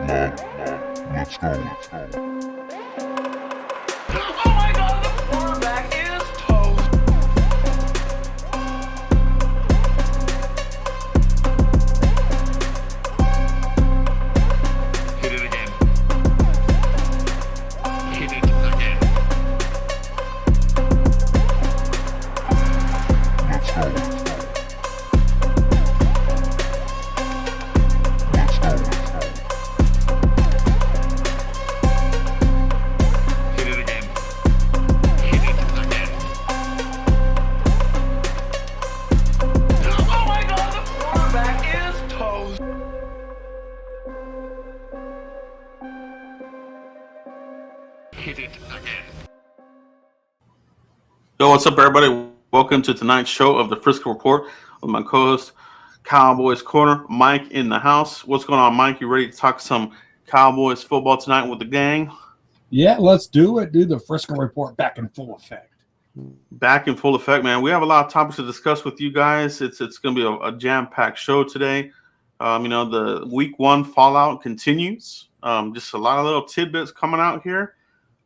Let's go. Let's go. Oh my God, the quarterback is toast. Hit it again. Hit it again. Let's go. Let's go. Hit it again. Hit it again. Oh my God, the quarterback is toast. Hit it again. Yo, what's up, everybody? Welcome to tonight's show of the Frisco Report with my co-host, Cowboys Corner, Mike in the house. What's going on, Mike? You ready to talk some Cowboys football tonight with the gang? Yeah, let's do it. Do the Frisco Report back in full effect. Back in full effect, man. We have a lot of topics to discuss with you guys. It's going to be a jam-packed show today. The week one fallout continues. Just a lot of little tidbits coming out here.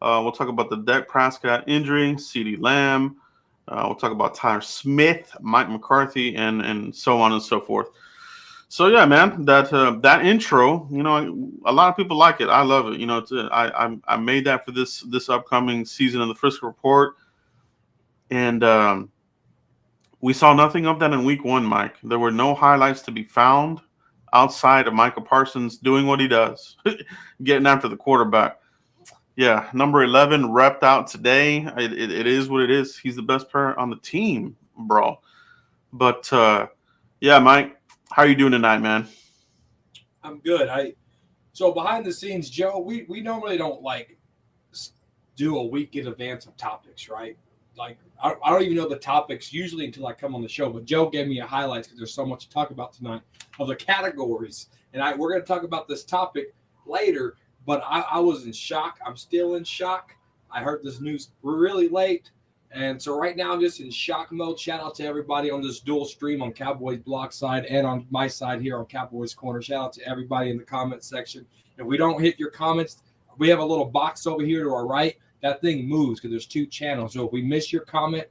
We'll talk about the Dak Prescott injury, CeeDee Lamb. We'll talk about Tyler Smith, Mike McCarthy, and so on and so forth. So yeah, man, that intro, a lot of people like it. I love it. I made that for this upcoming season of the Frisco Report, and we saw nothing of that in week one, Mike. There were no highlights to be found outside of Micah Parsons doing what he does, getting after the quarterback. Yeah, number 11 repped out today. It is what it is. He's the best player on the team, bro. But, yeah, Mike, how are you doing tonight, man? I'm good. So behind the scenes, Joe, we normally don't do a week in advance of topics, right? I don't even know the topics usually until I come on the show. But Joe gave me a highlights because there's so much to talk about tonight of the categories, and we're going to talk about this topic later. But I was in shock. I'm still in shock. I heard this news really late. And so right now I'm just in shock mode. Shout out to everybody on this dual stream on Cowboys blog side and on my side here on Cowboys Corner. Shout out to everybody in the comment section. If we don't hit your comments, we have a little box over here to our right. That thing moves because there's two channels. So if we miss your comment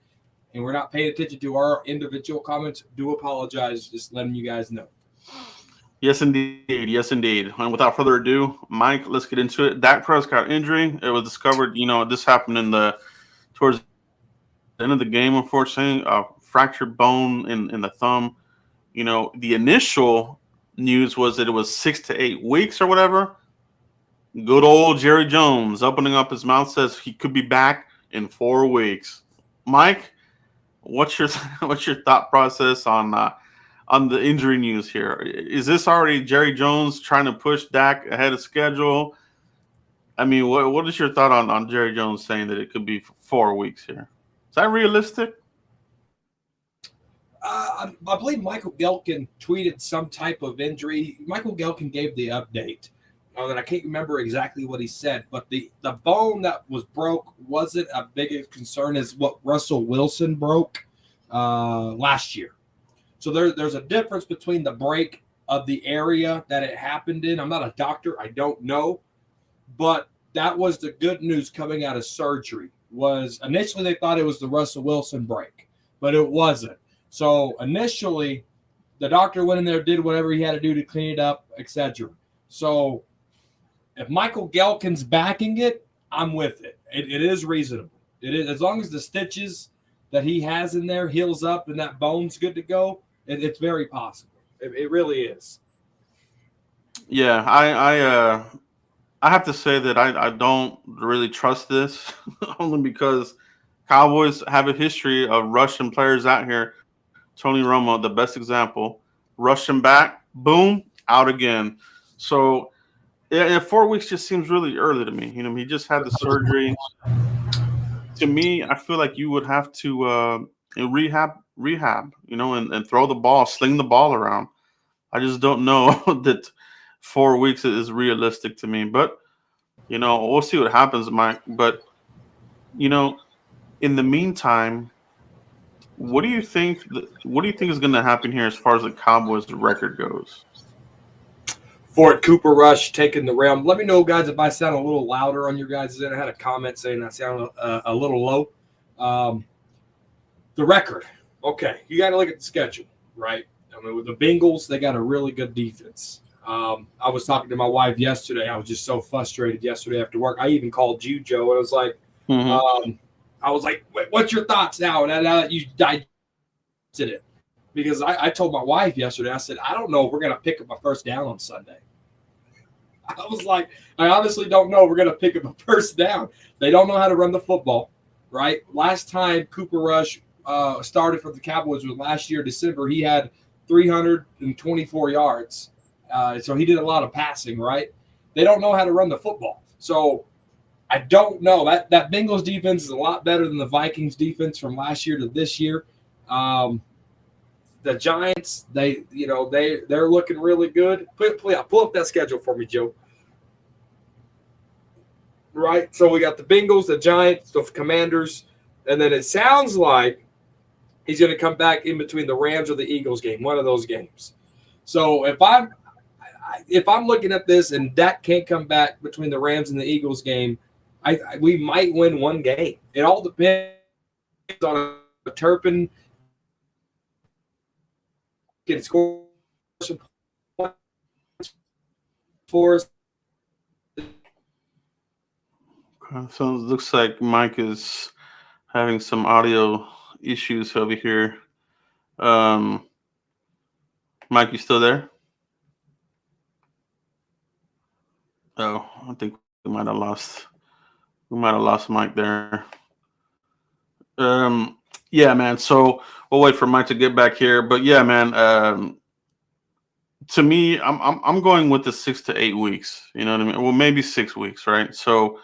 and we're not paying attention to our individual comments, do apologize. Just letting you guys know. Yes, indeed. Yes, indeed. And without further ado, Mike, let's get into it. Dak Prescott injury. It was discovered, this happened towards the end of the game, unfortunately. Fractured bone in the thumb. The initial news was that it was 6 to 8 weeks or whatever. Good old Jerry Jones opening up his mouth says he could be back in 4 weeks. Mike, what's your thought process on the injury news here? Is this already Jerry Jones trying to push Dak ahead of schedule? I mean, what is your thought on Jerry Jones saying that it could be 4 weeks here? Is that realistic? I believe Michael Gelkin tweeted some type of injury. Michael Gelkin gave the update. And I can't remember exactly what he said, but the bone that was broke wasn't a big concern as what Russell Wilson broke last year. So there's a difference between the break of the area that it happened in. I'm not a doctor. I don't know. But that was the good news coming out of surgery. Was initially they thought it was the Russell Wilson break, but it wasn't. So initially the doctor went in there, did whatever he had to do to clean it up, etc. So if Michael Gelkin's backing it, I'm with it. It is reasonable. It is, as long as the stitches that he has in there heals up and that bone's good to go. It's very possible. It really is. Yeah, I have to say that I don't really trust this only because Cowboys have a history of rushing players out here. Tony Romo, the best example, rushing back, boom, out again. So yeah, 4 weeks just seems really early to me. He just had the surgery. To me, I feel like you would have to rehab, and throw the ball, sling the ball around. I just don't know that 4 weeks is realistic to me. But, we'll see what happens, Mike. But, in the meantime, what do you think is going to happen here as far as the Cowboys' record goes? Fort Cooper Rush taking the realm. Let me know, guys, if I sound a little louder on your guys' end. I had a comment saying I sound a little low. The record. Okay, you got to look at the schedule, right? I mean, with the Bengals, they got a really good defense. I was talking to my wife yesterday. I was just so frustrated yesterday after work. I even called you, Joe, and I was like, what's your thoughts now that you digested it? Because I told my wife yesterday, I said, I don't know if we're going to pick up a first down on Sunday. I was like, I honestly don't know. We're going to pick up a first down. They don't know how to run the football, right? Last time Cooper Rush started for the Cowboys was last year, December. He had 324 yards. So he did a lot of passing, right? They don't know how to run the football. So I don't know. That Bengals defense is a lot better than the Vikings defense from last year to this year. The Giants, they're looking really good. Pull up that schedule for me, Joe. Right? So we got the Bengals, the Giants, the Commanders, and then it sounds like he's going to come back in between the Rams or the Eagles game, one of those games. So if I'm looking at this and Dak can't come back between the Rams and the Eagles game, we might win one game. It all depends on a Turpin can score some points for us. So it looks like Mike is having some audio issues over here. Mike, you still there? Oh, I think we might have lost Mike there. Yeah, man. So we'll wait for Mike to get back here. But yeah, man. To me, I'm going with the 6 to 8 weeks. You know what I mean? Well, maybe 6 weeks, right? So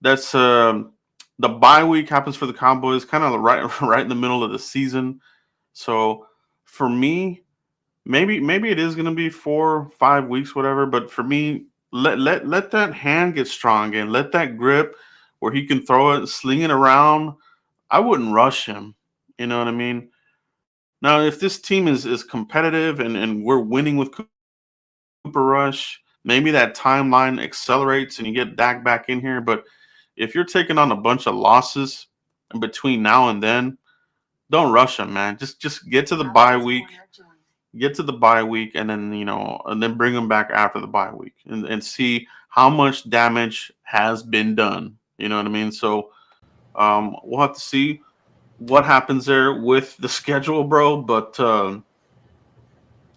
that's the bye week happens for the Cowboys, kind of right in the middle of the season. So for me, maybe it is going to be 4 5 weeks, whatever. But for me, let that hand get strong again. Let that grip where he can throw it, sling it around. I wouldn't rush him. You know what I mean? Now, if this team is competitive and we're winning with Cooper Rush, maybe that timeline accelerates and you get Dak back in here. But if you're taking on a bunch of losses in between now and then, don't rush him, man. Just get to the bye week. Get to the bye week and then, and then bring him back after the bye week and see how much damage has been done. You know what I mean? So we'll have to see what happens there with the schedule, bro. But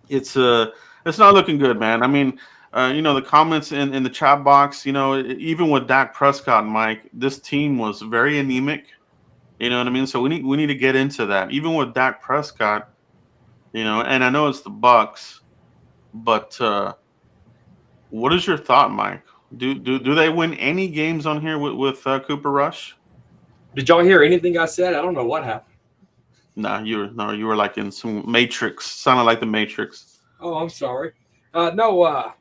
it's not looking good, man. I mean, the comments in the chat box, even with Dak Prescott, Mike, this team was very anemic. You know what I mean? So we need to get into that. Even with Dak Prescott, and I know it's the Bucks, but what is your thought, Mike? Do they win any games on here with Cooper Rush? Did y'all hear anything I said? I don't know what happened. You were like in some Matrix. Sounded like the Matrix. Oh, I'm sorry. No. I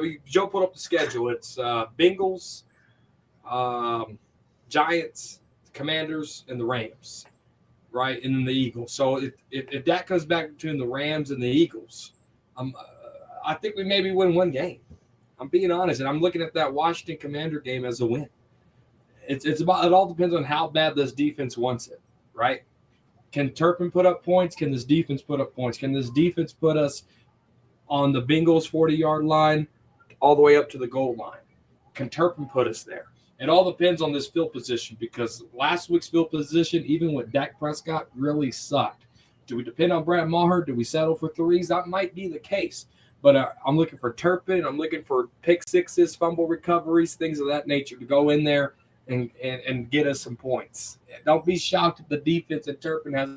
mean, Joe put up the schedule. It's Bengals, Giants, Commanders, and the Rams, right? And then the Eagles. So if that comes back between the Rams and the Eagles, I think we maybe win one game. I'm being honest, and I'm looking at that Washington Commander game as a win. It all depends on how bad this defense wants it, right? Can Turpin put up points? Can this defense put up points? Can this defense put us on the Bengals 40-yard line all the way up to the goal line? Can Turpin put us there? It all depends on this field position because last week's field position, even with Dak Prescott, really sucked. Do we depend on Brad Maher? Do we settle for threes? That might be the case. But I'm looking for Turpin. I'm looking for pick sixes, fumble recoveries, things of that nature to go in there and get us some points. Don't be shocked if the defense and Turpin has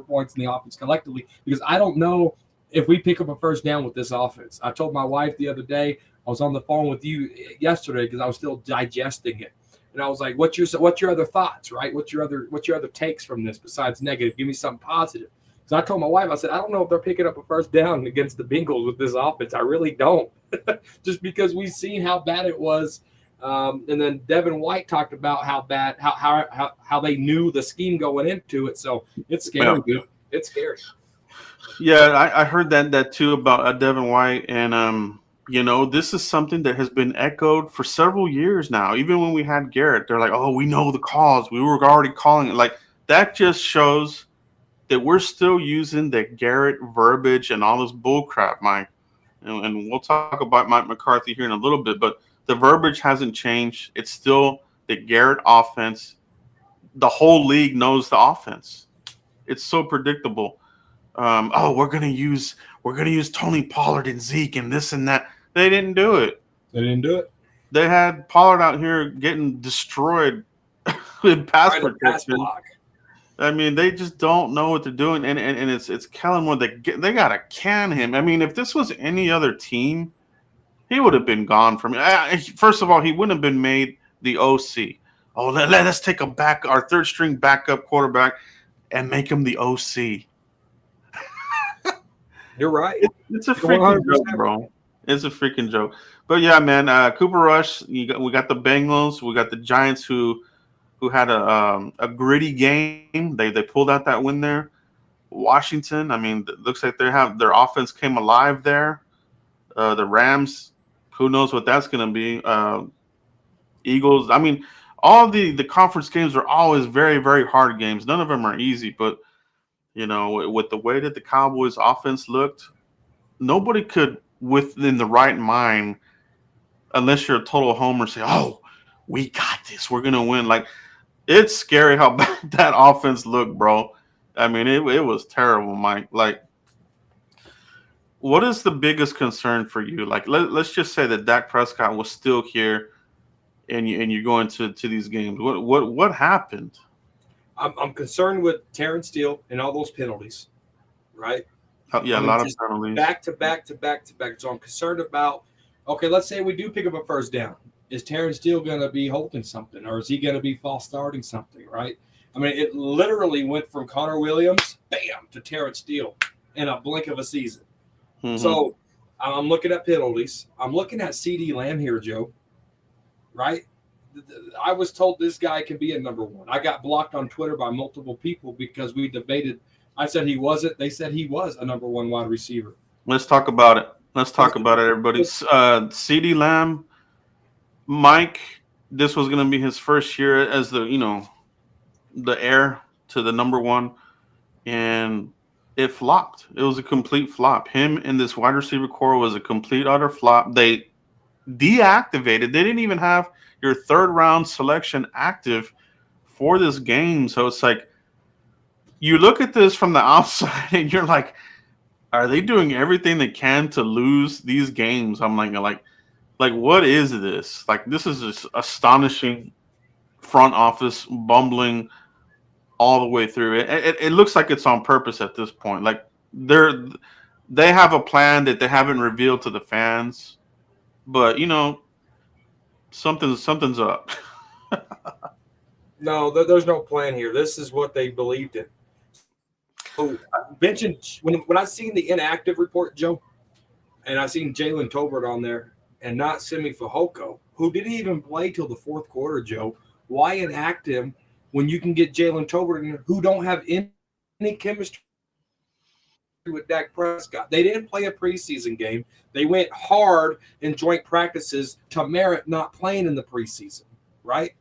points in the offense collectively because I don't know if we pick up a first down with this offense. I told my wife the other day, I was on the phone with you yesterday because I was still digesting it. And I was like, what's your other thoughts, right? What's your other takes from this besides negative? Give me something positive. So I told my wife, I said, I don't know if they're picking up a first down against the Bengals with this offense. I really don't. Just because we've seen how bad it was. And then Devin White talked about how bad, how they knew the scheme going into it. So it's scary, dude. It's scary. Yeah, I heard that too about Devin White, and this is something that has been echoed for several years now. Even when we had Garrett, they're like, "Oh, we know the calls. We were already calling it." Like that just shows that we're still using the Garrett verbiage and all this bull crap, Mike. And we'll talk about Mike McCarthy here in a little bit, but the verbiage hasn't changed. It's still the Garrett offense. The whole league knows the offense. It's so predictable. Oh, we're gonna use Tony Pollard and Zeke and this and that. They didn't do it. They didn't do it. They had Pollard out here getting destroyed with pass Trying to pass protection. block. I mean, they just don't know what they're doing, and it's Kellen Moore. They gotta can him. I mean, if this was any other team, he would have been gone from me. First of all, he wouldn't have been made the OC. Oh, let's take our third string backup quarterback and make him the OC. You're right. It's a freaking joke, bro. It's a freaking joke. But yeah, man, Cooper Rush. We got the Bengals. We got the Giants who had a gritty game. They pulled out that win there. Washington. I mean, it looks like their offense came alive there. The Rams. Who knows what that's going to be? Eagles. I mean, all the conference games are always very, very hard games. None of them are easy, but with the way that the Cowboys offense looked, nobody could, within the right mind, unless you're a total homer, say, "Oh, we got this. We're gonna win." Like, it's scary how bad that offense looked, bro. I mean, it was terrible, Mike. Like, what is the biggest concern for you? Like, let's just say that Dak Prescott was still here, and you're going to these games. What happened? I'm concerned with Terrence Steele and all those penalties, right? Yeah, a lot of penalties. Back to back to back to back. So I'm concerned about, okay, let's say we do pick up a first down. Is Terrence Steele going to be holding something, or is he going to be false starting something, right? I mean, it literally went from Connor Williams, bam, to Terrence Steele in a blink of a season. Mm-hmm. So I'm looking at penalties. I'm looking at CD Lamb here, Joe, right? I was told this guy can be a number one. I got blocked on Twitter by multiple people because we debated. I said he wasn't. They said he was a number one wide receiver. Let's talk about it. Everybody. CD Lamb, Mike, this was going to be his first year as the heir to the number one, and it flopped. It was a complete flop. Him and this wide receiver core was a complete utter flop. They deactivated. They didn't even have your third round selection active for this game. So it's like, you look at this from the outside and you're like, are they doing everything they can to lose these games? I'm like, what is this? Like, this is just astonishing front office bumbling all the way through. It looks like it's on purpose at this point. Like, they have a plan that they haven't revealed to the fans, but something's up. No, there's no plan here. This is what they believed in. So, when I seen the inactive report, Joe, and I seen Jalen Tolbert on there and not Simi Fehoko, who didn't even play till the fourth quarter, Joe. Why enact him when you can get Jalen Tolbert who don't have any chemistry with Dak Prescott? They didn't play a preseason game. They went hard in joint practices to merit not playing in the preseason, right?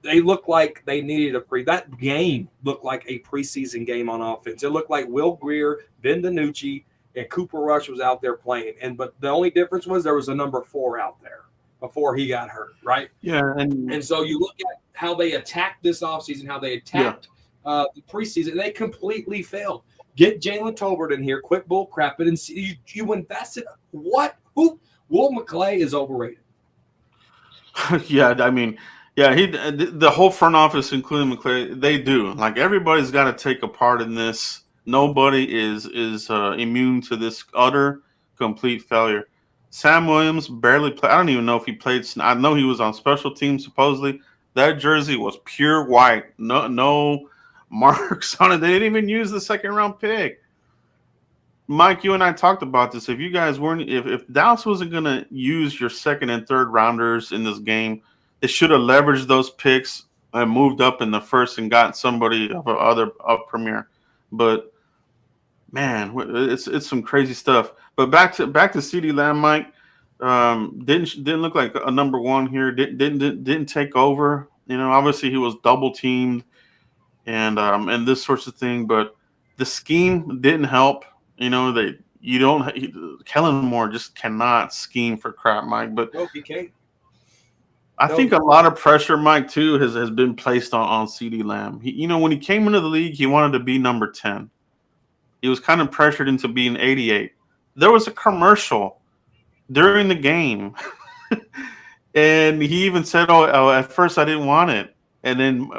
They looked like they needed that game looked like a preseason game on offense. It looked like Will Grier, Ben DiNucci, and Cooper Rush was out there playing. But the only difference was there was a number 4 out there before he got hurt, right? Yeah. And so you look at how they attacked this offseason, how they attacked the preseason, they completely failed. Get Jalen Tolbert in here, quit bull crapping, and see, you invested. What? Who? Will McClay is overrated. Yeah, I mean, yeah, the whole front office, including McClay, they do. Like, everybody's got to take a part in this. Nobody is immune to this utter, complete failure. Sam Williams barely played. I don't even know if he played. I know he was on special teams, supposedly. That jersey was pure white. No marks on it. They didn't even use the second-round pick. Mike, you and I talked about this. If you guys weren't, if Dallas wasn't going to use your second and third rounders in this game, they should have leveraged those picks and moved up in the first and got somebody of other premier. But man, it's some crazy stuff. But back to CeeDee Lamb, Mike. Didn't look like a number one here. Didn't take over. You know, obviously he was double teamed and this sorts of thing. But the scheme didn't help. You know, Kellen Moore just cannot scheme for crap, Mike. But No, he can't. I think a lot of pressure, Mike, too, has been placed on CeeDee Lamb. When he came into the league, he wanted to be number 10. He was kind of pressured into being 88. There was a commercial during the game, and he even said, "Oh, at first I didn't want it,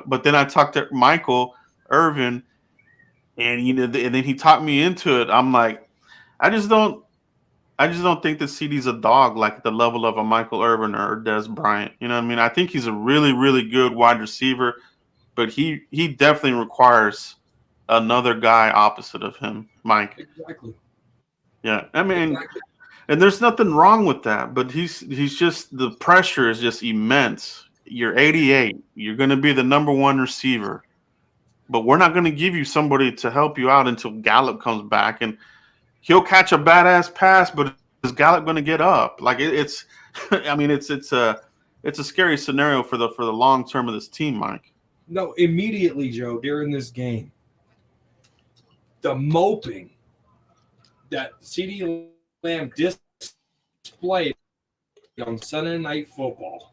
but then I talked to Michael Irvin, and and then he talked me into it." I'm like, I just don't think that CD's a dog like the level of a Michael Irvin or Des Bryant. You know what I mean? I think he's a really, really good wide receiver, but he definitely requires another guy opposite of him, Mike. Exactly. Yeah, I mean, and there's nothing wrong with that, but he's just the pressure is just immense. You're 88. You're going to be the number one receiver, but we're not going to give you somebody to help you out until Gallup comes back, and he'll catch a badass pass, but is Gallup going to get up? Like it's, I mean, it's a scary scenario for the long term of this team, Mike. No, immediately, Joe, during this game, the moping that CeeDee Lamb displayed on Sunday Night Football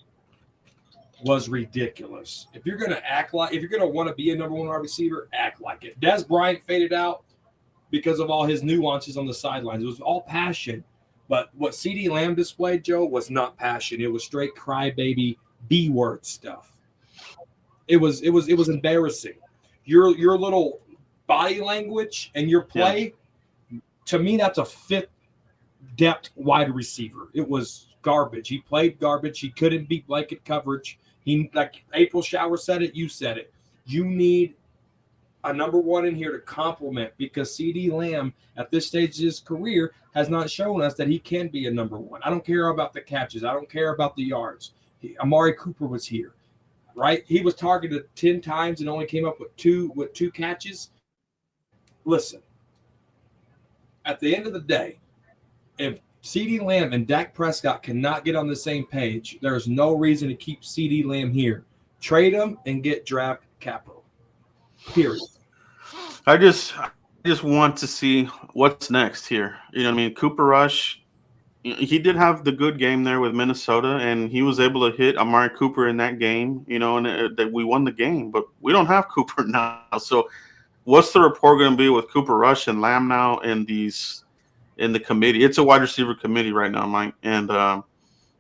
was ridiculous. If you're going to want to be a number one wide receiver, act like it. Des Bryant faded out because of all his nuances on the sidelines. It was all passion. But what CeeDee Lamb displayed, Joe, was not passion. It was straight crybaby B-word stuff. It was embarrassing. Your little body language and your play, to me, that's a fifth depth wide receiver. It was garbage. He played garbage. He couldn't beat blanket coverage. Like April Shower said it, you said it. You need a number one in here to complement, because CeeDee Lamb at this stage of his career has not shown us that he can be a number one. I don't care about the catches. I don't care about the yards. Amari Cooper was here, right? He was targeted 10 times and only came up with two catches. Listen, at the end of the day, if CeeDee Lamb and Dak Prescott cannot get on the same page, there's no reason to keep CeeDee Lamb here. Trade him and get draft capital. Period. I just want to see what's next here. You know what I mean? Cooper Rush, he did have the good game there with Minnesota, and he was able to hit Amari Cooper in that game, and that we won the game. But we don't have Cooper now. So what's the rapport going to be with Cooper Rush and Lamb now in the committee? It's a wide receiver committee right now, Mike. And,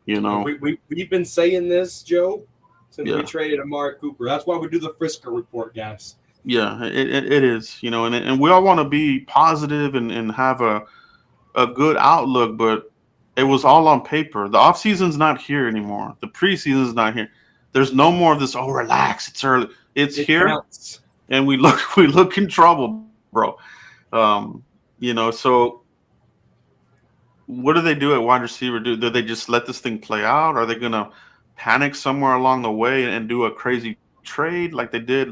we've been saying this, Joe, since we traded Amari Cooper. That's why we do the Frisco report, guys. Yeah, it is, and we all want to be positive and have a good outlook, but it was all on paper. The offseason's not here anymore. The preseason's not here. There's no more of this, relax, it's early. It here, counts. And we look in trouble, bro. So what do they do at wide receiver? Do they just let this thing play out? Are they going to panic somewhere along the way and do a crazy trade like they did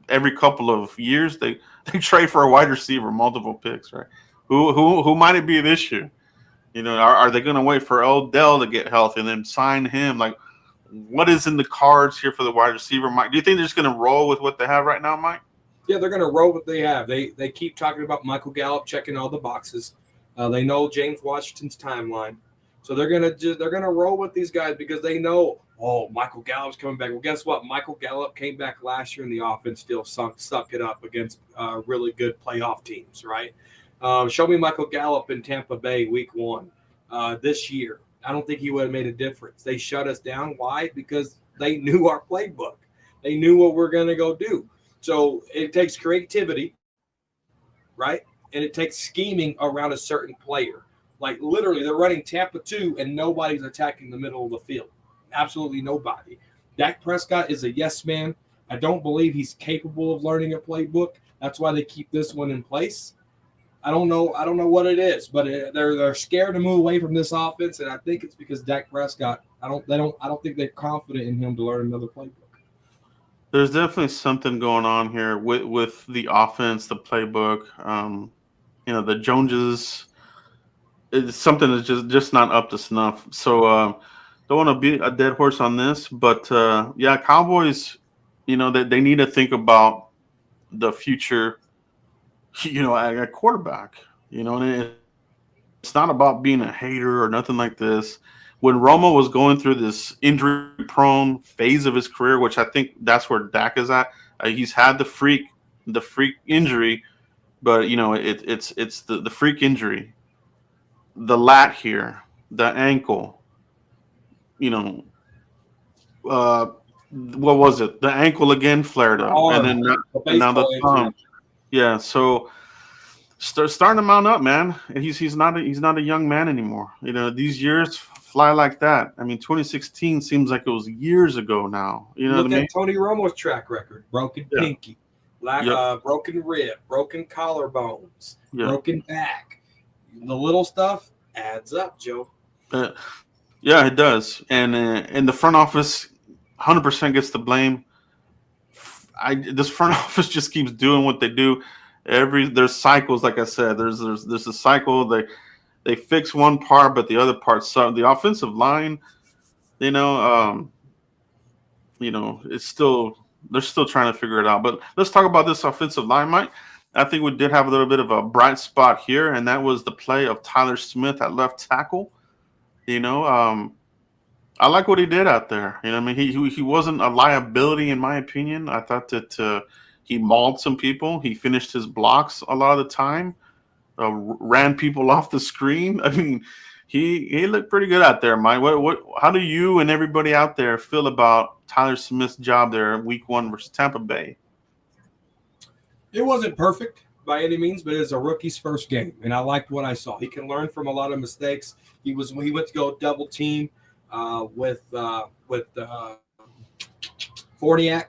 every couple of years? They trade for a wide receiver, multiple picks, right? Who might it be this year? Are they going to wait for Odell to get healthy and then sign him? Like, what is in the cards here for the wide receiver, Mike? Do you think they're just going to roll with what they have right now, Mike? Yeah, they're going to roll what they have. They keep talking about Michael Gallup checking all the boxes. They know James Washington's timeline, so they're gonna roll with these guys because they know, Michael Gallup's coming back. Well, guess what? Michael Gallup came back last year, and the offense still suck it up against really good playoff teams, right? Show me Michael Gallup in Tampa Bay week 1 this year. I don't think he would have made a difference. They shut us down. Why? Because they knew our playbook. They knew what we're gonna go do. So it takes creativity, right? And it takes scheming around a certain player. Like literally, they're running Tampa 2 and nobody's attacking the middle of the field. Absolutely nobody. Dak Prescott is a yes man. I don't believe he's capable of learning a playbook. That's why they keep this one in place. I don't know what it is, but they're scared to move away from this offense, and I think it's because Dak Prescott. I don't think they're confident in him to learn another playbook. There's definitely something going on here with the offense, the playbook. the Joneses. It's something that's just not up to snuff. So don't want to be a dead horse on this, but yeah, Cowboys. They need to think about the future. At quarterback. And it's not about being a hater or nothing like this. When Romo was going through this injury-prone phase of his career, which I think that's where Dak is at, he's had the freak injury, but it's the freak injury, the lat here, the ankle, you know, uh, what was it? The ankle again flared up, and Arm, then the and now the baseball injury. thumb. Yeah, so starting to mount up, man. And he's not a young man anymore. These years fly like that. I mean, 2016 seems like it was years ago now. You know what I Look mean? at Tony Romo's track record: broken Yeah. pinky, Yep. broken rib, broken collarbones, Yeah. broken back. The little stuff adds up, Joe. Uh, yeah, it does. And the front office 100% gets the blame. This front office just keeps doing what they do. There's cycles, like I said. There's a cycle. They fix one part, but the other part suck. The offensive line, you know, um, it's still they're still trying to figure it out. But let's talk about this offensive line, Mike. I think we did have a little bit of a bright spot here, and that was the play of Tyler Smith at left tackle. You know, I like what he did out there. I mean, he wasn't a liability in my opinion. I thought that he mauled some people. He finished his blocks a lot of the time. Ran people off the screen. I mean, he looked pretty good out there, Mike. How do you and everybody out there feel about Tyler Smith's job there in Week 1 versus Tampa Bay? It wasn't perfect by any means, but it was a rookie's first game, and I liked what I saw. He can learn from a lot of mistakes. He went to go double team with Forniak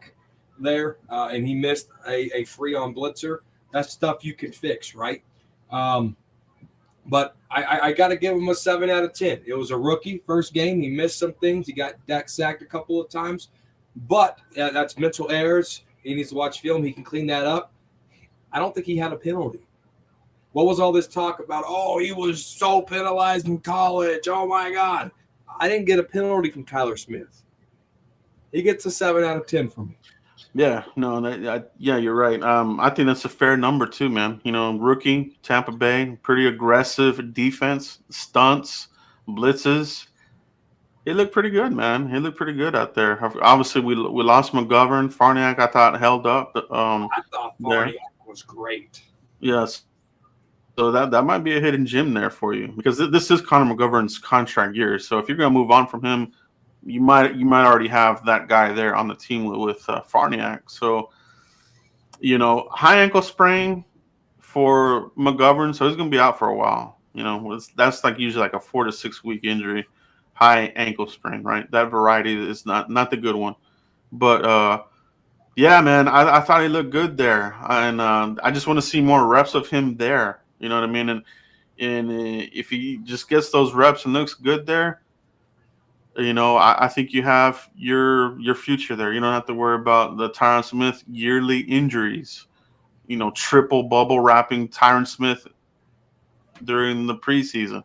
there, and he missed a free on blitzer. That's stuff you can fix, right? But I got to give him a 7 out of 10. It was a rookie first game. He missed some things. He got Dak sacked a couple of times, but that's mental errors. He needs to watch film. He can clean that up. I don't think he had a penalty. What was all this talk about? Oh, he was so penalized in college. Oh, my God. I didn't get a penalty from Tyler Smith. He gets a 7 out of 10 from me. Yeah, no, yeah, you're right. I think that's a fair number too, man. Rookie, Tampa Bay, pretty aggressive defense, stunts, blitzes. He looked pretty good, man. He looked pretty good out there. Obviously, we lost McGovern. Farniak, I thought, held up. I thought There. Forniak was great. Yes. So that might be a hidden gem there for you because this is Connor McGovern's contract year. So if you're going to move on from him, you might already have that guy there on the team with Farniak. So, high ankle sprain for McGovern, so he's going to be out for a while. That's like usually like a 4 to 6 week injury, high ankle sprain, right? That variety is not the good one. But yeah, man, I thought he looked good there, and I just want to see more reps of him there. You know what I mean? And if he just gets those reps and looks good there, I think you have your future there. You don't have to worry about the Tyron Smith yearly injuries. Triple bubble wrapping Tyron Smith during the preseason.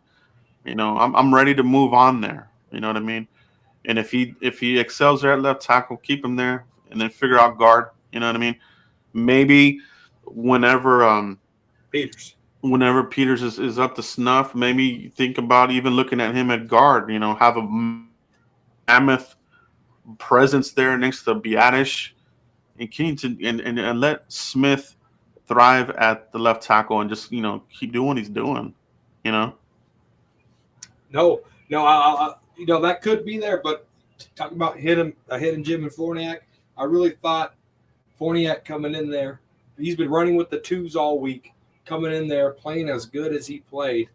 I'm ready to move on there. You know what I mean? And if he excels there at left tackle, keep him there, and then figure out guard. You know what I mean? Maybe whenever Peters is up to snuff, maybe think about even looking at him at guard. Have a mammoth presence there next to Biadish and Kennington, and let Smith thrive at the left tackle and just keep doing what he's doing. No, I that could be there, but talking about a hidden gem in Forniak, I really thought Forniak coming in there, he's been running with the twos all week, coming in there playing as good as he played.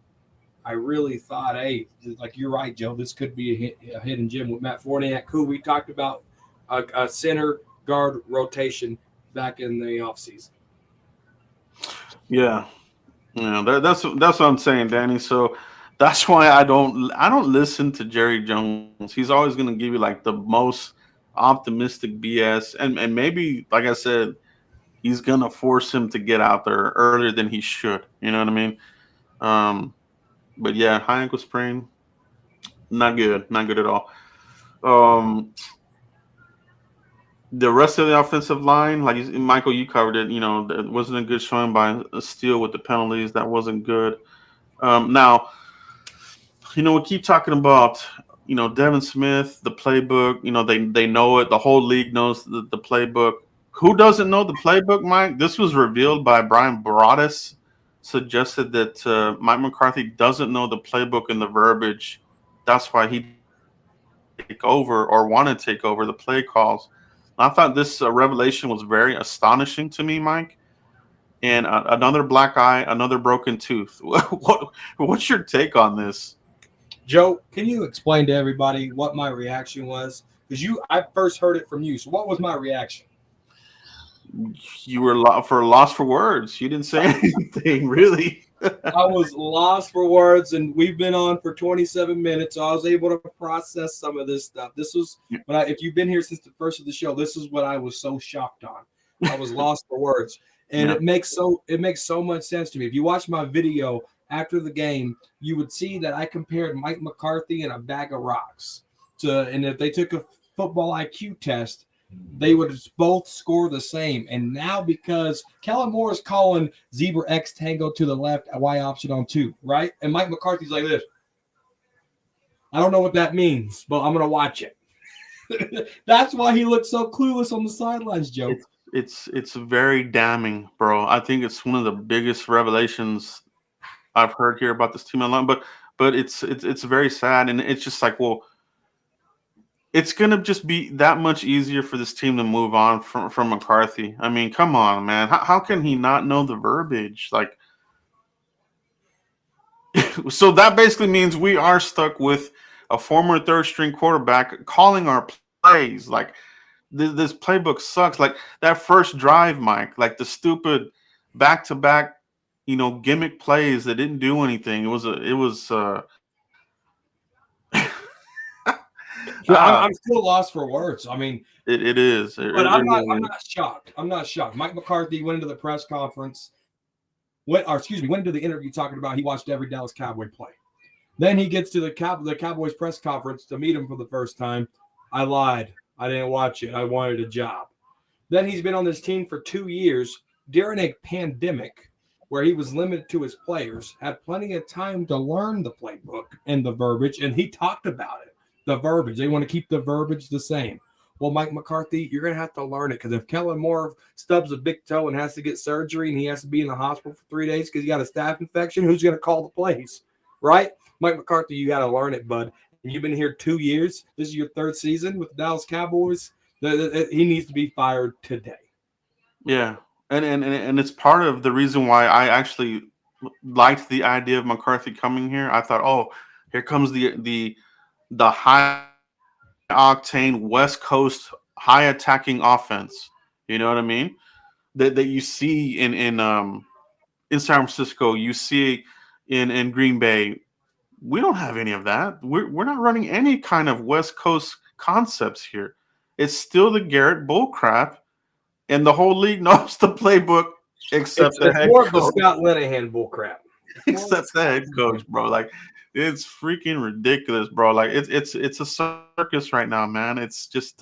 I really thought, hey, like you're right, Joe, this could be a hidden gem with Matt Forniak, who we talked about a center guard rotation back in the offseason. Yeah, that's what I'm saying, Danny. So that's why I don't listen to Jerry Jones. He's always going to give you like the most optimistic BS, and maybe, like I said, he's gonna force him to get out there earlier than he should. You know what I mean? But yeah, high ankle sprain, not good, not good at all. Um, the rest of the offensive line, like Michael, you covered it. You know, it wasn't a good showing by Steele with the penalties. That wasn't good. Now, you know, we keep talking about, you know, Devin Smith, the playbook. You know, they know it. The whole league knows the playbook. Who doesn't know the playbook, Mike? This was revealed by Brian Broaddus, suggested that Mike McCarthy doesn't know the playbook and the verbiage. That's why he take over or want to take over the play calls. I thought this revelation was very astonishing to me, Mike. And another black eye, another broken tooth. What's your take on this? Joe, can you explain to everybody what my reaction was? Because I first heard it from you. So what was my reaction? You were lost for words. You didn't say anything, really. I was lost for words, and we've been on for 27 minutes, so I was able to process some of this stuff. This was, if you've been here since the first of the show, this is what I was so shocked on. I was lost for words, and it makes so much sense to me. If you watch my video after the game, you would see that I compared Mike McCarthy and a bag of rocks and if they took a football IQ test, they would both score the same. And now because Kellen Moore is calling Zebra X Tango to the left, a Y option on 2, right? And Mike McCarthy's like this. I don't know what that means, but I'm going to watch it. That's why he looks so clueless on the sidelines, Joe. It's very damning, bro. I think it's one of the biggest revelations I've heard here about this team online. But it's very sad, and it's just like, well, it's gonna just be that much easier for this team to move on from McCarthy. I mean, come on, man. How can he not know the verbiage? Like, so that basically means we are stuck with a former third-string quarterback calling our plays. Like, this playbook sucks. Like that first drive, Mike. Like the stupid back-to-back, you know, gimmick plays that didn't do anything. I'm still lost for words. I mean, it is. But I'm not shocked. I'm not shocked. Mike McCarthy went into the press conference, went into the interview talking about he watched every Dallas Cowboy play. Then he gets to the Cowboys press conference to meet him for the first time. I lied. I didn't watch it. I wanted a job. Then he's been on this team for 2 years during a pandemic where he was limited to his players, had plenty of time to learn the playbook and the verbiage, and he talked about it. The verbiage. They want to keep the verbiage the same. Well, Mike McCarthy, you're going to have to learn it because if Kellen Moore stubs a big toe and has to get surgery and he has to be in the hospital for 3 days because he got a staph infection, who's going to call the plays, right? Mike McCarthy, you got to learn it, bud. And you've been here 2 years. This is your 3rd season with the Dallas Cowboys. He needs to be fired today. Yeah, and it's part of the reason why I actually liked the idea of McCarthy coming here. I thought, oh, here comes the high octane West Coast high attacking offense. You know what I mean? That you see in San Francisco, you see in Green Bay. We don't have any of that. We're not running any kind of West Coast concepts here. It's still the Garrett bullcrap, and the whole league knows the playbook except the head more coach. of the Scott Linehan bullcrap. Except the head coach, bro. Like, it's freaking ridiculous, bro. Like, it's a circus right now, man. It's just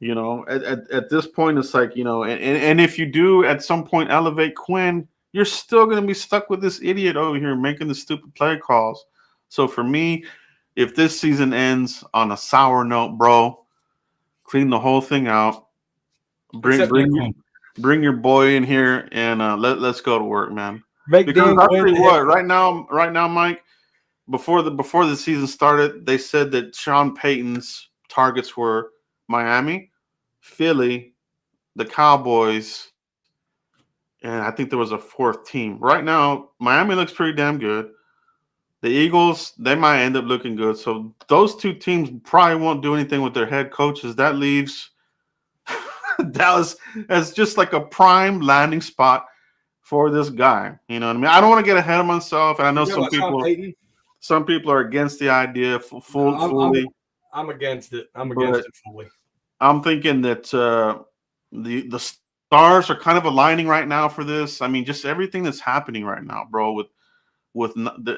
you know, at this point, it's like, you know, and if you do at some point elevate Quinn, you're still going to be stuck with this idiot over here making the stupid play calls. So for me, if this season ends on a sour note, bro, clean the whole thing out. Bring your boy in here and let's go to work, man. Because I'll tell you what, right now, Mike, before the season started, they said that Sean Payton's targets were Miami, Philly, the Cowboys, and I think there was a 4th team. Right now, Miami looks pretty damn good. The Eagles, they might end up looking good. So those 2 teams probably won't do anything with their head coaches. That leaves Dallas as just like a prime landing spot for this guy. You know what I mean? I don't want to get ahead of myself, and I know some people are against the idea fully. I'm against it. I'm against it fully. I'm thinking that the stars are kind of aligning right now for this. I mean, just everything that's happening right now, bro,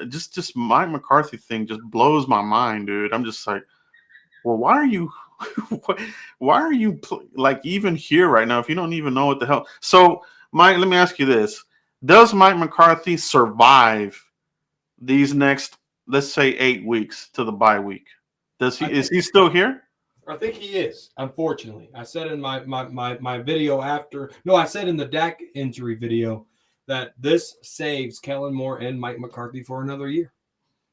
just Mike McCarthy thing just blows my mind, dude. I'm just like, well, why are you like even here right now if you don't even know what the hell? So, Mike, let me ask you this: does Mike McCarthy survive these next, let's say, 8 weeks to the bye week? Is he still here? I think he is, unfortunately. I said in my video after, no, I said in the Dak injury video that this saves Kellen Moore and Mike McCarthy for another year.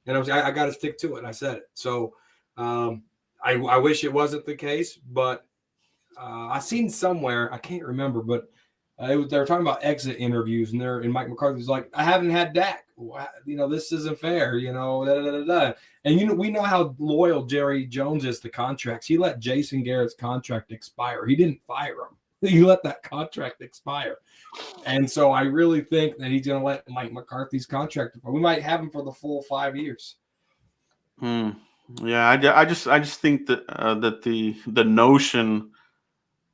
And I got to stick to it. I said it. So I wish it wasn't the case, but I seen somewhere, I can't remember, but they were talking about exit interviews, and Mike McCarthy's like, I haven't had Dak. This isn't fair, da, da, da, da. And, we know how loyal Jerry Jones is to contracts. He let Jason Garrett's contract expire. He didn't fire him. He let that contract expire. And so I really think that he's going to let Mike McCarthy's contract. We might have him for the full 5 years. Yeah, I just think that that the notion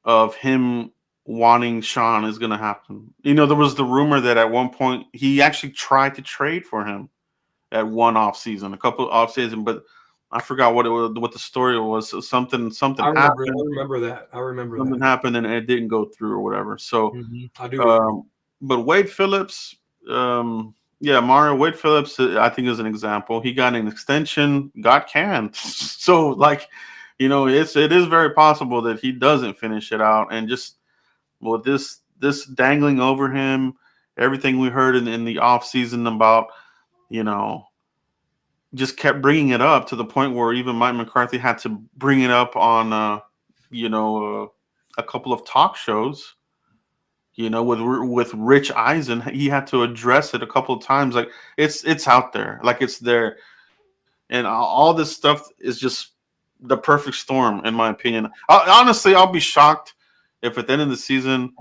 of him wanting Sean is going to happen. There was the rumor that at one point he actually tried to trade for him at one offseason, a couple of offseason, but I forgot what the story was. Something happened. I remember that. Something happened and it didn't go through or whatever. So, I do. But Wade Phillips, Mario Wade Phillips, I think is an example. He got an extension, got canned. So, it is very possible that he doesn't finish it out, and just with this dangling over him, everything we heard in the off season about, just kept bringing it up to the point where even Mike McCarthy had to bring it up on, a couple of talk shows. With Rich Eisen, he had to address it a couple of times. Like it's out there, like it's there, and all this stuff is just the perfect storm, in my opinion. Honestly, I'll be shocked if at the end of the season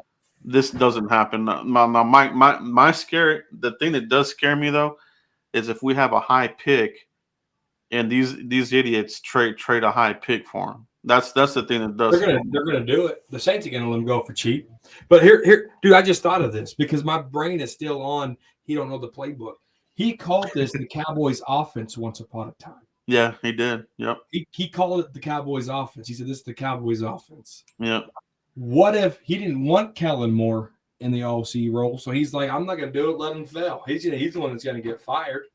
this doesn't happen. My scare, the thing that does scare me though, is if we have a high pick and these idiots trade a high pick for him. That's the thing that does. They're gonna do it. The Saints are gonna let him go for cheap. But here, dude, I just thought of this because my brain is still on. He don't know the playbook. He called this the Cowboys offense once upon a time. Yeah, he did. Yep. He called it the Cowboys offense. He said this is the Cowboys offense. Yep. What if he didn't want Kellen Moore in the OC role? So he's like, I'm not gonna do it. Let him fail. He's the one that's gonna get fired.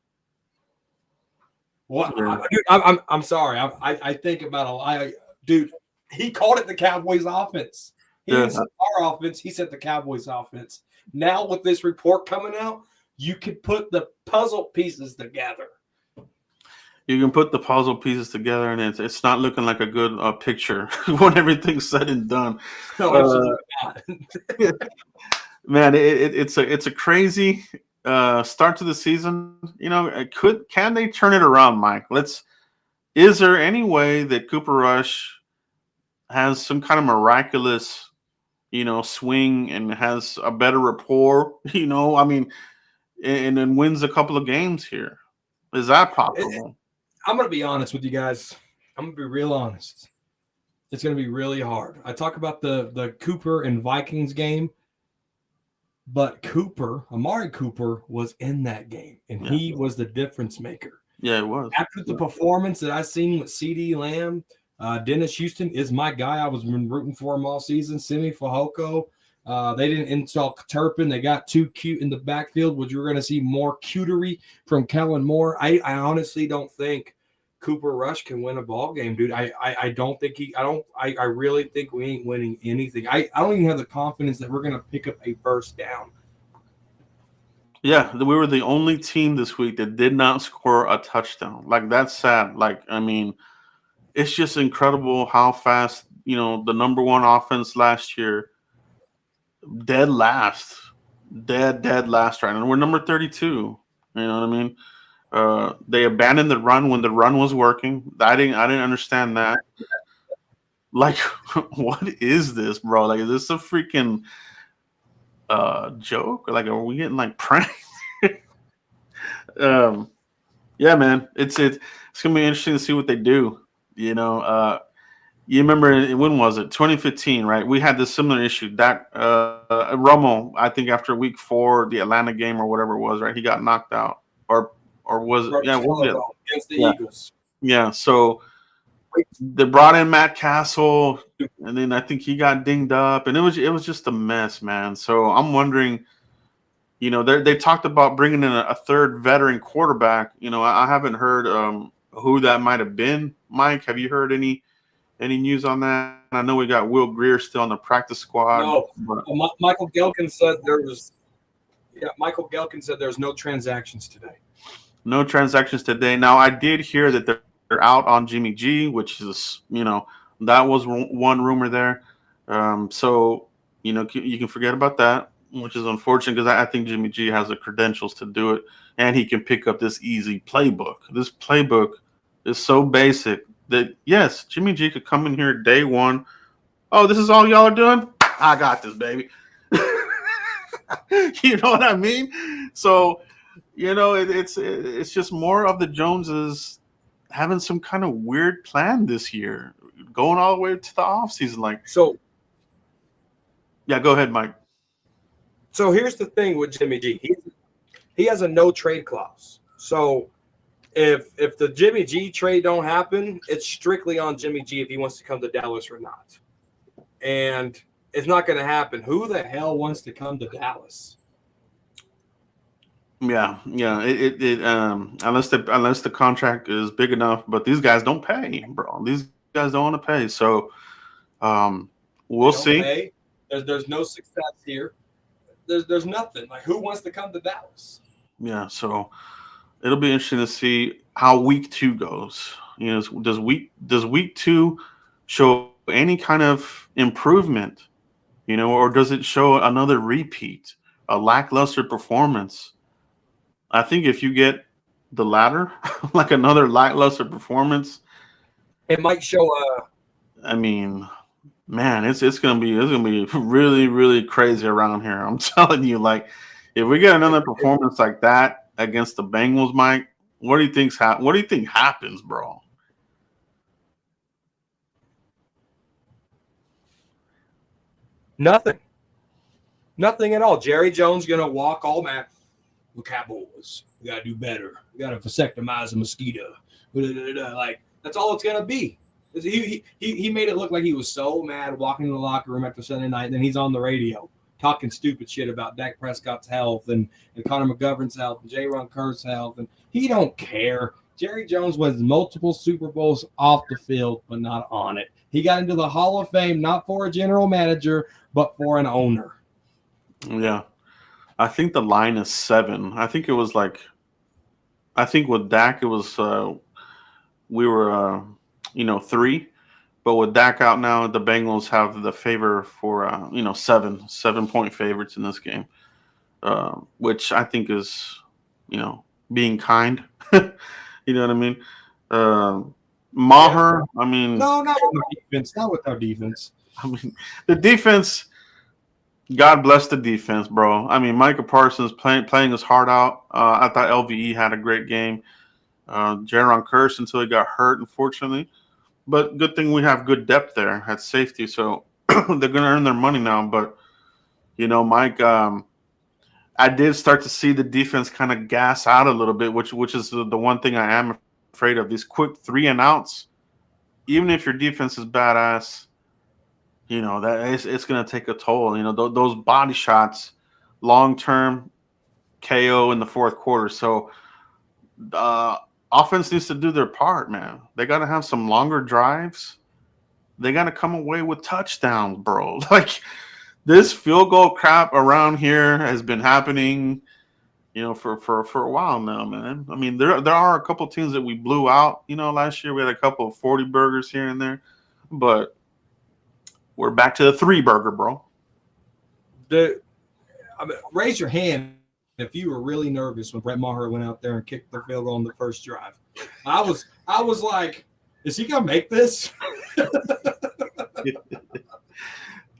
What? Dude, I'm sorry. I think about a lot. Dude, he called it the Cowboys offense. He didn't say our offense. He said the Cowboys offense. Now with this report coming out, you could put the puzzle pieces together. You can put the puzzle pieces together, and it's not looking like a good picture when everything's said and done. No, absolutely not. Man, it's a crazy start to the season. Can they turn it around, Mike? Is there any way that Cooper Rush has some kind of miraculous, swing and has a better rapport, and then wins a couple of games here? Is that possible? I'm going to be honest with you guys. I'm going to be real honest. It's going to be really hard. I talk about the Cooper and Vikings game, but Amari Cooper was in that game, and he was the difference maker. Yeah, it was. After the performance that I seen with CeeDee Lamb, Dennis Houston is my guy. I was rooting for him all season. Simi Fehoko. They didn't install Turpin. They got too cute in the backfield, which we're going to see more cutery from Kellen Moore. I honestly don't think Cooper Rush can win a ball game, dude. I don't think I really think we ain't winning anything. I don't even have the confidence that we're going to pick up a first down. Yeah, we were the only team this week that did not score a touchdown. Like, that's sad. It's just incredible how fast, the number one offense last year, dead last right now. And we're number 32. You know what I mean? They abandoned the run when the run was working. I didn't understand that. Like, what is this, bro? Like, is this a freaking joke? Like, are we getting pranked? Yeah, man. It's gonna be interesting to see what they do. You remember when was it? 2015, right? We had this similar issue. Dak Romo, I think after week 4, the Atlanta game or whatever it was, right? He got knocked out, or was it? Yeah, was it? Against the Yeah, Eagles. yeah. So they brought in Matt Castle, and then I think he got dinged up, and it was just a mess, man. So I'm wondering, they talked about bringing in a third veteran quarterback. I haven't heard who that might have been. Mike, have you heard any news on that? I know we got Will Greer still on the practice squad. No, but Michael Gelkin said there was. Yeah, Michael Gelkin said there's no transactions today. no transactions today. Now I did hear that they're out on Jimmy G, which is that was one rumor there. So you can forget about that, which is unfortunate because I think Jimmy G has the credentials to do it, and he can pick up this easy playbook. This playbook is so basic that yes, Jimmy G could come in here day one. Oh, this is all y'all are doing? I got this, baby. You know what I mean? So, it's just more of the Joneses having some kind of weird plan this year, going all the way to the offseason. Yeah, go ahead, Mike. So here's the thing with Jimmy G. He has a no trade clause. So if the Jimmy G trade don't happen, it's strictly on Jimmy G if he wants to come to Dallas or not. And it's not going to happen. Who the hell wants to come to Dallas? Yeah. Unless the contract is big enough, but these guys don't pay, bro. These guys don't want to pay. So, we'll see. Pay. There's no success here. There's nothing. Like, who wants to come to Dallas? Yeah. So it'll be interesting to see how week 2 goes. Does week 2 show any kind of improvement? Or does it show another repeat, a lackluster performance? I think if you get the latter, like another lackluster performance, it might show I mean, man, it's gonna be really, really crazy around here. I'm telling you, like, if we get another performance like that against the Bengals, Mike, what do you think happens, bro? Nothing at all. Jerry Jones gonna walk all man. The Cowboys, we gotta do better. We gotta vasectomize a mosquito. Like, that's all it's gonna be. He made it look like he was so mad walking in the locker room after Sunday night, and then he's on the radio talking stupid shit about Dak Prescott's health and Connor McGovern's health and J-Ron Kerr's health, and he don't care. Jerry Jones wins multiple Super Bowls off the field, but not on it. He got into the Hall of Fame not for a general manager, but for an owner. Yeah. I think the line is 7. I think with Dak, it was we were 3, but with Dak out now, the Bengals have the favor for 7-point favorites in this game, which I think is being kind. You know what I mean? Maher, I mean, no, not with our defense. Not with our defense. I mean, the defense. God bless the defense, bro. I mean, Micah Parsons playing his heart out. I thought LVE had a great game. J-Ron Kerr until he got hurt, unfortunately. But good thing we have good depth there at safety, so they're going to earn their money now. But, Mike, I did start to see the defense kind of gas out a little bit, which is the one thing I am afraid of. These quick 3-and-outs, even if your defense is badass, that it's going to take a toll. Those body shots, long-term KO in the fourth quarter. So offense needs to do their part, man. They got to have some longer drives. They got to come away with touchdowns, bro. Like, this field goal crap around here has been happening, for a while now, man. I mean, there are a couple teams that we blew out. Last year we had a couple of 40 burgers here and there, but we're back to the 3-burger, bro. Raise your hand if you were really nervous when Brett Maher went out there and kicked the field goal on the first drive. I was like, is he gonna make this?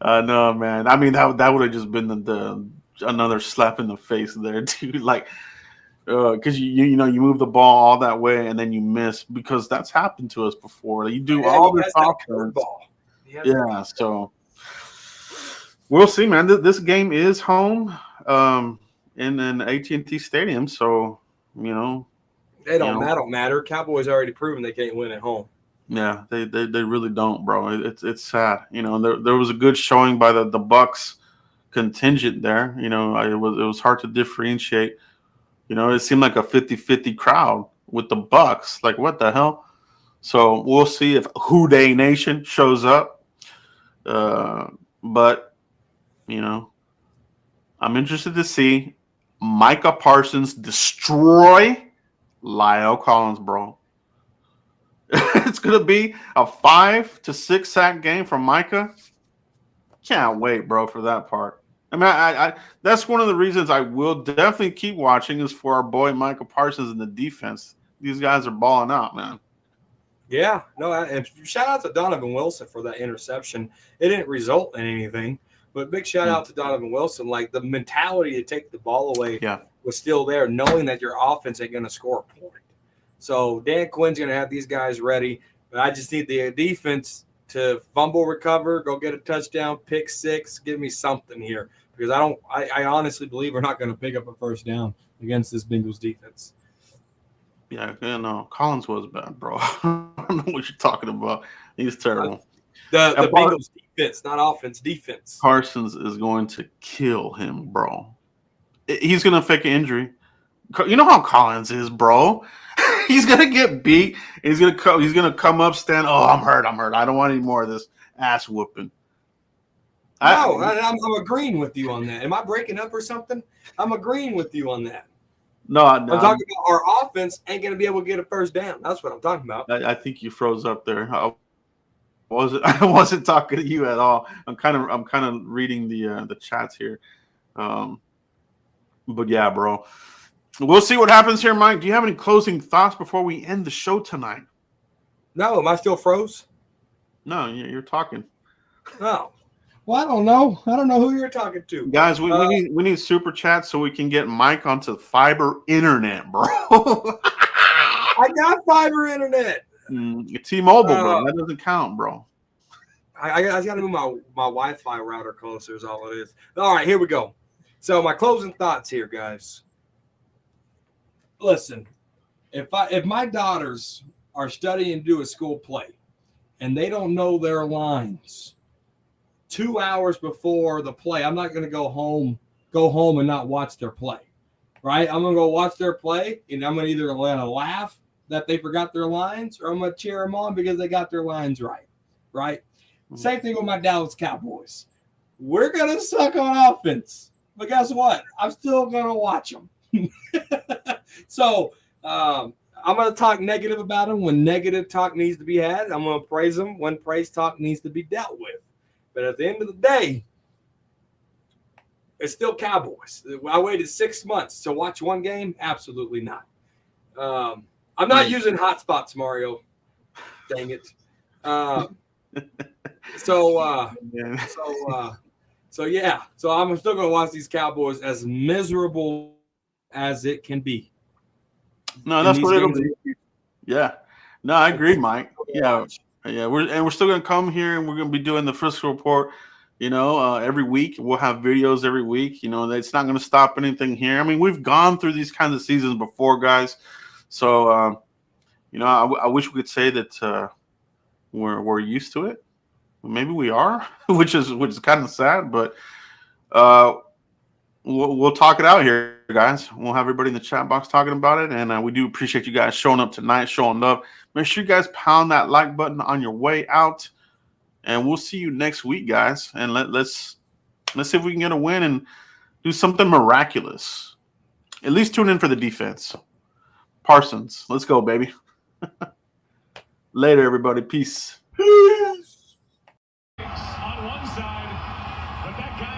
No, man. I mean, that would have just been the another slap in the face there, dude. Like, because you know you move the ball all that way and then you miss, because that's happened to us before. You do all this offense. Yeah, so we'll see, man. This game is home in an AT&T Stadium, so you know that don't matter. Cowboys already proven they can't win at home. Yeah, they really don't, bro. It's sad. You know, there was a good showing by the Bucks contingent there. You know, it was hard to differentiate. You know, it seemed like a 50-50 crowd with the Bucks. Like, what the hell? So we'll see if Who Dey Nation shows up. But you know, I'm interested to see Micah Parsons destroy Lyle Collins, bro. It's going to be a 5 to 6 sack game from Micah. Can't wait, bro, for that part. I mean, I that's one of the reasons I will definitely keep watching is for our boy Micah Parsons in the defense. These guys are balling out, man. Yeah, no, and shout out to Donovan Wilson for that interception. It didn't result in anything, but big shout out to Donovan Wilson. Like, the mentality to take the ball away was still there, knowing that your offense ain't going to score a point. So Dan Quinn's going to have these guys ready, but I just need the defense to fumble recover, go get a touchdown, pick six, give me something here, because I honestly believe we're not going to pick up a first down against this Bengals defense. Yeah, no, Collins was bad, bro. I don't know what you're talking about. He's terrible. The Bengals defense, not offense, defense. Parsons is going to kill him, bro. He's going to fake an injury. You know how Collins is, bro. He's gonna get beat. He's gonna come up, stand. Oh, I'm hurt. I don't want any more of this ass whooping. I'm agreeing with you on that. Am I breaking up or something? I'm agreeing with you on that. No, I'm talking about our offense ain't gonna be able to get a first down. That's what I'm talking about. I think you froze up there. I wasn't talking to you at all. I'm kind of reading the chats here. But yeah, bro. We'll see what happens here, Mike. Do you have any closing thoughts before we end the show tonight? No, am I still froze? No, you're talking. Oh, well, I don't know. I don't know who you're talking to, guys. We need super chats so we can get Mike onto fiber internet, bro. I got fiber internet. T-Mobile, bro. That doesn't count, bro. I got to move my Wi-Fi router closer. Is all it is. All right, here we go. So my closing thoughts here, guys. Listen, if my daughters are studying to do a school play and they don't know their lines 2 hours before the play, I'm not going to go home and not watch their play, right? I'm going to go watch their play, and I'm going to either let a laugh that they forgot their lines, or I'm going to cheer them on because they got their lines right? Mm-hmm. Same thing with my Dallas Cowboys. We're going to suck on offense, but guess what? I'm still going to watch them. So I'm going to talk negative about them when negative talk needs to be had. I'm going to praise them when praise talk needs to be dealt with. But at the end of the day, it's still Cowboys. I waited 6 months to watch one game. Absolutely not. I'm not using hotspots, Mario. Dang it. So yeah. So I'm still going to watch these Cowboys as miserable as it can be. No, that's what it'll be. Yeah. No, I agree, Mike. Yeah. We're still gonna come here and we're gonna be doing the Frisco Report. You know, every week we'll have videos every week. You know, it's not gonna stop anything here. I mean, we've gone through these kinds of seasons before, guys. So, you know, I wish we could say that we're used to it. Maybe we are, which is kind of sad, but we'll talk it out here, guys. We'll have everybody in the chat box talking about it, and we do appreciate you guys showing up tonight, showing love. Make sure you guys pound that like button on your way out, and we'll see you next week, guys. And let's see if we can get a win and do something miraculous. At least tune in for the defense. Parsons, let's go, baby. Later, everybody. Peace.